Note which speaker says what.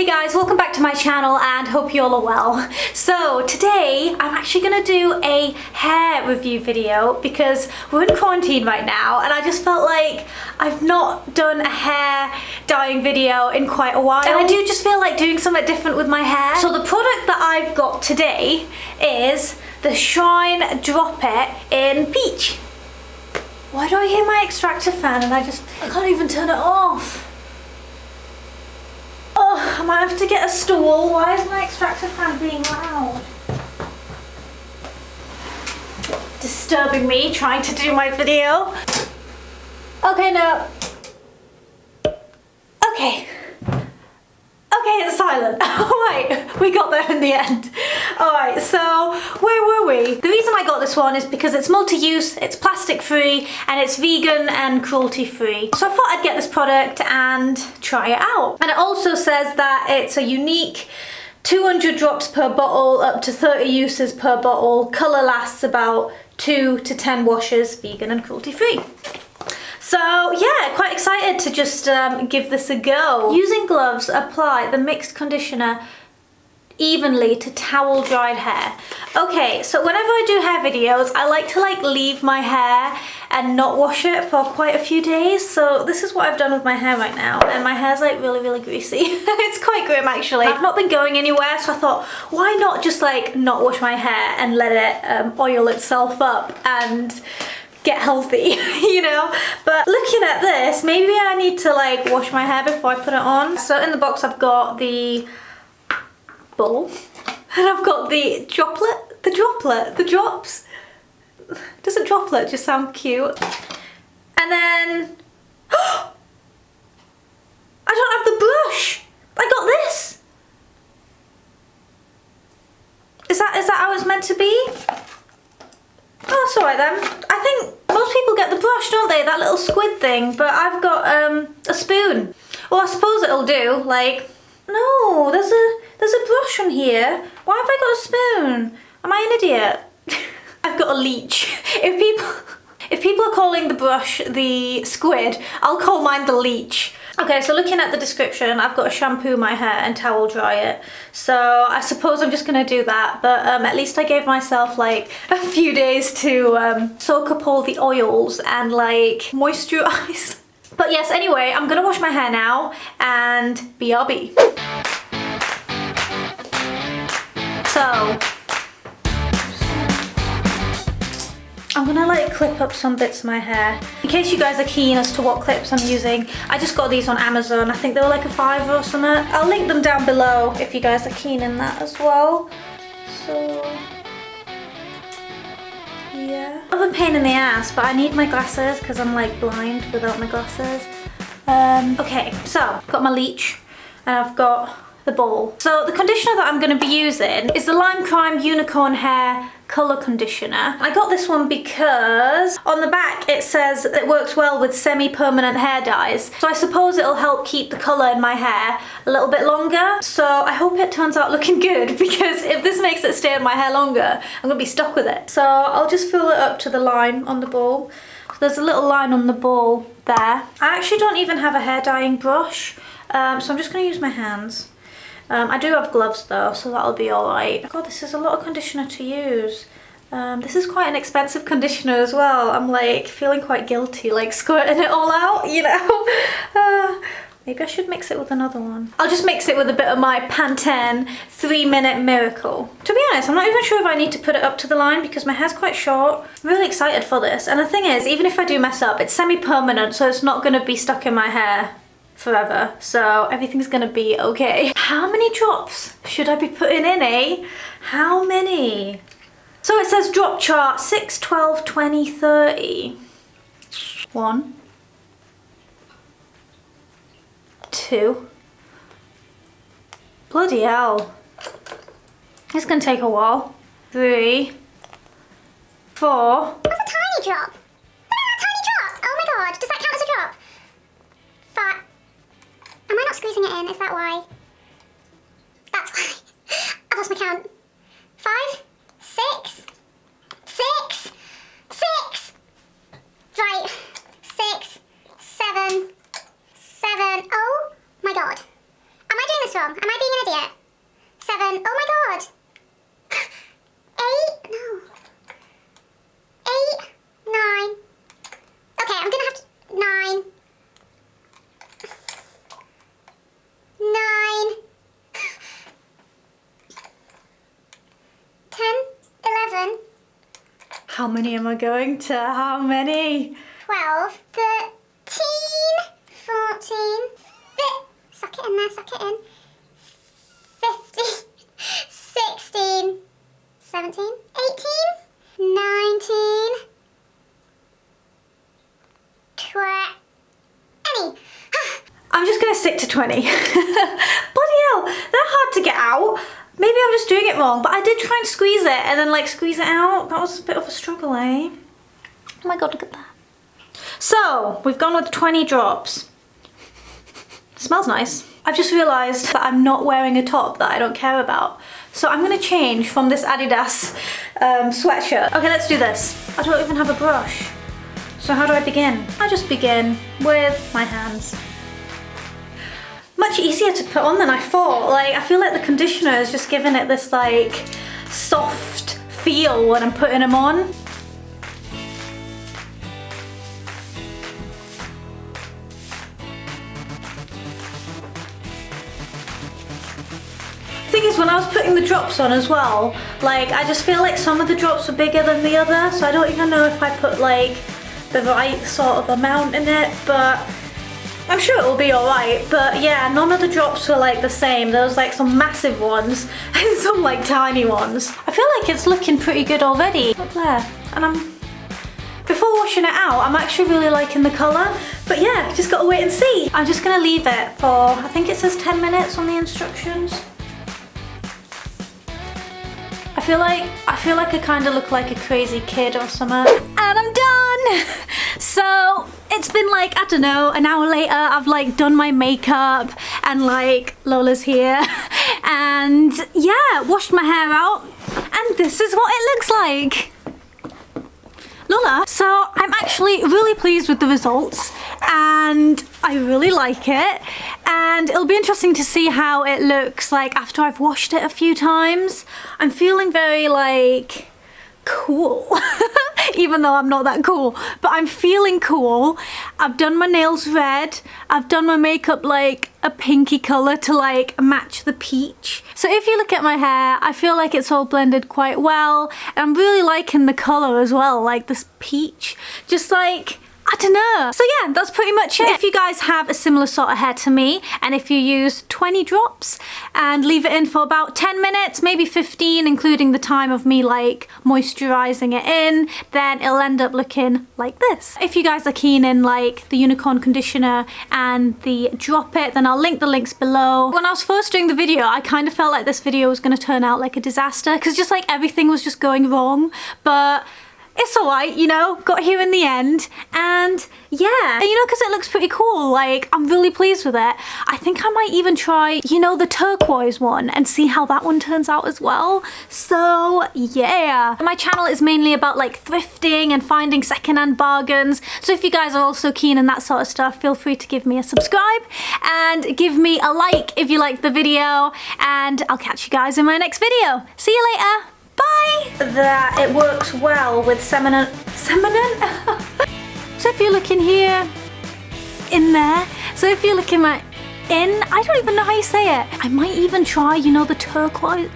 Speaker 1: Hey guys, welcome back to my channel and hope you all are well. So today I'm actually going to do a hair review video because we're in quarantine right now and I just felt like I've not done a hair dyeing video in quite a while. And I do just feel like doing something different with my hair. So the product that I've got today is the Shine Drop It in Peach. Why do I hear my extractor fan and I can't even turn it off? Oh, I might have to get a stool. Why is my extractor fan being loud? Disturbing me trying to do my video. Okay, no. Okay. Okay, it's silent. Alright, we got there in the end. Alright, so where were we? The reason I got this one is because it's multi-use, it's plastic free, and it's vegan and cruelty free. So I thought I'd get this product and try it out. And it also says that it's a unique 200 drops per bottle, up to 30 uses per bottle. Colour lasts about 2 to 10 washes, vegan and cruelty free. So yeah, quite excited to just give this a go. Using gloves, apply the mixed conditioner evenly to towel dried hair. Okay, so whenever I do hair videos, I like to leave my hair and not wash it for quite a few days. So this is what I've done with my hair right now, and my hair's like really greasy. It's quite grim actually. I've not been going anywhere, so I thought, why not just not wash my hair and let it oil itself up and get healthy, you know? But looking at this, maybe I need to wash my hair before I put it on. So in the box I've got the bowl and I've got the droplet, the drops. Doesn't droplet just sound cute? And then, I don't have the brush. I got this. Is that how it's meant to be? Oh, it's alright then. I think most people get the brush, don't they? That little squid thing, but I've got a spoon. Well, I suppose it'll do. No, there's a brush on here. Why have I got a spoon? Am I an idiot? I've got a leech. If people are calling the brush the squid, I'll call mine the leech. Okay, so looking at the description, I've got to shampoo my hair and towel dry it. So I suppose I'm just gonna do that, but at least I gave myself a few days to soak up all the oils and moisturize. But yes, anyway, I'm gonna wash my hair now and BRB. So I'm gonna clip up some bits of my hair. In case you guys are keen as to what clips I'm using, I just got these on Amazon. I think they were a $5 or something. I'll link them down below if you guys are keen in that as well. So yeah. Another pain in the ass, but I need my glasses because I'm blind without my glasses. Okay, so I've got my leech and I've got the bowl. So the conditioner that I'm going to be using is the Lime Crime Unicorn Hair Colour Conditioner. I got this one because on the back it says it works well with semi-permanent hair dyes. So I suppose it'll help keep the colour in my hair a little bit longer. So I hope it turns out looking good, because if this makes it stay in my hair longer, I'm going to be stuck with it. So I'll just fill it up to the line on the bowl. So there's a little line on the bowl there. I actually don't even have a hair dyeing brush, so I'm just going to use my hands. I do have gloves though, so that'll be alright. God, this is a lot of conditioner to use. This is quite an expensive conditioner as well. I'm feeling quite guilty, squirting it all out, you know? Maybe I should mix it with another one. I'll just mix it with a bit of my Pantene 3-Minute Miracle. To be honest, I'm not even sure if I need to put it up to the line because my hair's quite short. I'm really excited for this. And the thing is, even if I do mess up, it's semi-permanent, so it's not gonna be stuck in my hair forever, so everything's gonna be okay. How many drops should I be putting in, eh? How many? So it says drop chart 6, 12, 20, 30. 1, 2. Bloody hell. It's gonna take a while. 3, 4.
Speaker 2: That's a tiny drop. Look at that tiny drop. Oh my god, does that count as a drop? 5. Am I not squeezing it in? Is that why? That's why. I've lost my count. 5, 6, 6, 6. Right. 6, 7, 7. Oh my god. Am I doing this wrong? Am I being an idiot? 7. Oh my god. 8. No. 8. 9. Okay, I'm gonna have to. 9. 9. 10. 11.
Speaker 1: How many am I going to? How many?
Speaker 2: 12. 13. 14. Suck it in there, suck it in. 15. 16. 17. 18. 19. 20.
Speaker 1: I'm just gonna stick to 20. Bloody hell, they're hard to get out. Maybe I'm just doing it wrong, but I did try and squeeze it and then like squeeze it out. That was a bit of a struggle, eh? Oh my god, look at that. So, we've gone with 20 drops. Smells nice. I've just realised that I'm not wearing a top that I don't care about. So I'm gonna change from this Adidas sweatshirt. Okay, let's do this. I don't even have a brush. So how do I begin? I just begin with my hands. Much easier to put on than I thought. Like, I feel like the conditioner is just giving it this like soft feel when I'm putting them on. Thing is, when I was putting the drops on as well, like I just feel like some of the drops are bigger than the other, so I don't even know if I put like the right sort of amount in it, but I'm sure it will be alright. But yeah, none of the drops were like the same. There was like some massive ones and some like tiny ones. I feel like it's looking pretty good already. Up there. And before washing it out, I'm actually really liking the colour. But yeah, just gotta wait and see. I'm just gonna leave it for, I think it says 10 minutes on the instructions. I feel like I kind of look like a crazy kid or something. And I'm done! So, it's been like, I don't know, an hour later, I've like done my makeup and like Lola's here. And yeah, washed my hair out. And this is what it looks like. Lola. So I'm actually really pleased with the results and I really like it, and it'll be interesting to see how it looks like after I've washed it a few times. I'm feeling very like cool even though I'm not that cool, but I'm feeling cool. I've done my nails red, I've done my makeup like a pinky colour to like match the peach. So if you look at my hair, I feel like it's all blended quite well, and I'm really liking the colour as well, like this peach, just like, I don't know. So yeah, that's pretty much it. If you guys have a similar sort of hair to me, and if you use 20 drops and leave it in for about 10 minutes, maybe 15, including the time of me like moisturizing it in, then it'll end up looking like this. If you guys are keen in like the unicorn conditioner and the drop it, then I'll link the links below. When I was first doing the video, I kind of felt like this video was going to turn out like a disaster, because just like everything was just going wrong, but it's alright, you know, got here in the end, and yeah, and you know, because it looks pretty cool, like, I'm really pleased with it. I think I might even try, you know, the turquoise one and see how that one turns out as well. So yeah, my channel is mainly about like thrifting and finding secondhand bargains, so if you guys are also keen in that sort of stuff, feel free to give me a subscribe and give me a like if you liked the video, and I'll catch you guys in my next video. See you later. Bye! That it works well with feminine. So if you look in here, in there, so if you look in my, I don't even know how you say it. I might even try, you know, the turquoise,